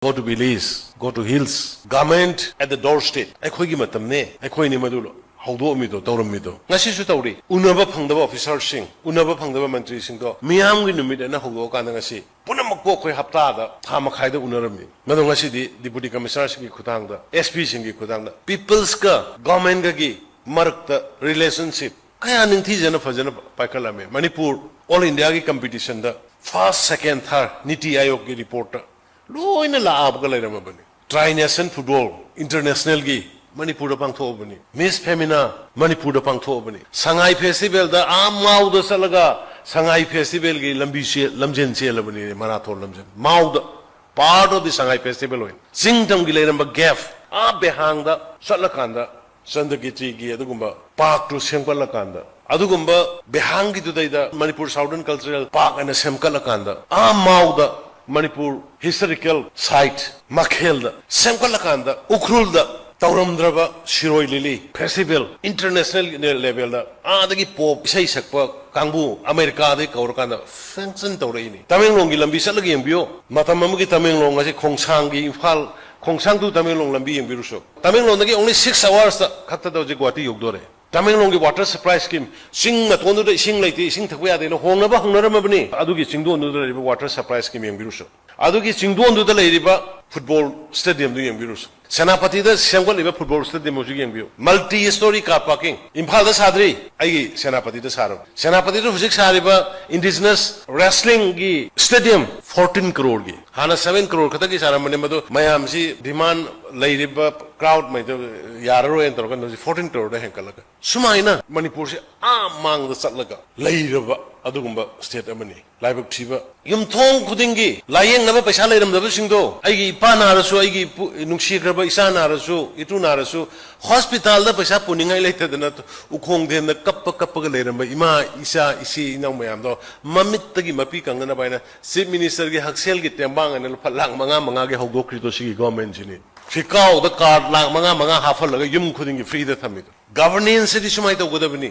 go to Belize, go to hills. Government at the doorstep. Akhoi matamne, akhoi ni madulo. Haudo mido, tauram mido. Ngasi su tauri. Unaba phangdaba officer sing, unaba phangdaba mantri sing do. Miyam gi numit na haudo ka ngasi. Punamak po khoi hapta da thama khai da unarami. Mado ngasi di deputy commissioner sing gi khutang da, SP sing gi khutang da. People's ka government ga gi marakta relationship. Kaya ningthi jana fajana paikalame. Manipur all India ki competition da first, second, third Niti Aayog ki report loina laab ka lairama bani. Tri-nation football international gi Manipur da pangtho bani. Miss Femina Manipur da pangtho bani. Shanghai festival da mau da salaga Shanghai festival gi lambi se lamjen se labani marathon lamjen. Mau da part of the Shanghai festival hoin. Singtam gi lairama gap behang da salakanda Sandagiti gi adugumba park to semkalakanda. Adugumba behang gi da Manipur Southern Cultural Park and semkalakanda. Mau da Manipur historical site Makhel da semkalakanda Ukrul da Tauramdraba Shiroi Lili Festival international level da adagi pop isai sakpa Kangbu America de Kaurakanda function tawreini Tamenglong gi lambi salagi yembio matam amagi Tamenglong ase Khongsang gi Imphal Khongsang tu Tamenglong lambi yembiruso Tamenglong dagi only 6 hours khakta da je Guwahati yogdore Tamenglong gi water supply scheme sing na tondu da sing laiti sing thakwa yade no hongnaba hongnaramabani adugi singdu ondu da water supply scheme yembiruso adugi singdu ondu da leiriba football stadium du yembiruso Senapati da semgal football stadium hoji yembiu multi-story car parking Imphal da sadri ai Senapati da saro Senapati da hujik sariba indigenous wrestling gi stadium 14 crore gi hana 7 crore khata gi saramane madu mayam si demand leiriba crowd mai da yararo en torkan 14 crore da henkalaga sumaina Manipur se mang da satlaga leiraba adugumba state amani laibak thiba yumthong khudingi layeng naba paisa leiram da singdo aigi pa na rasu aigi nungsi graba isa na rasu itu na rasu hospital da paisa puningai leita dana ukhong dem na kappa ga leiram ba ima isa isi inang mayam do mamit tagi mapi kangana baina chief minister gi haksel gi tembang anel phalang manga gi hogdokri to sigi government jini fikau da card lang manga hafal laga yum khudingi free da thami governance di sumai to godabni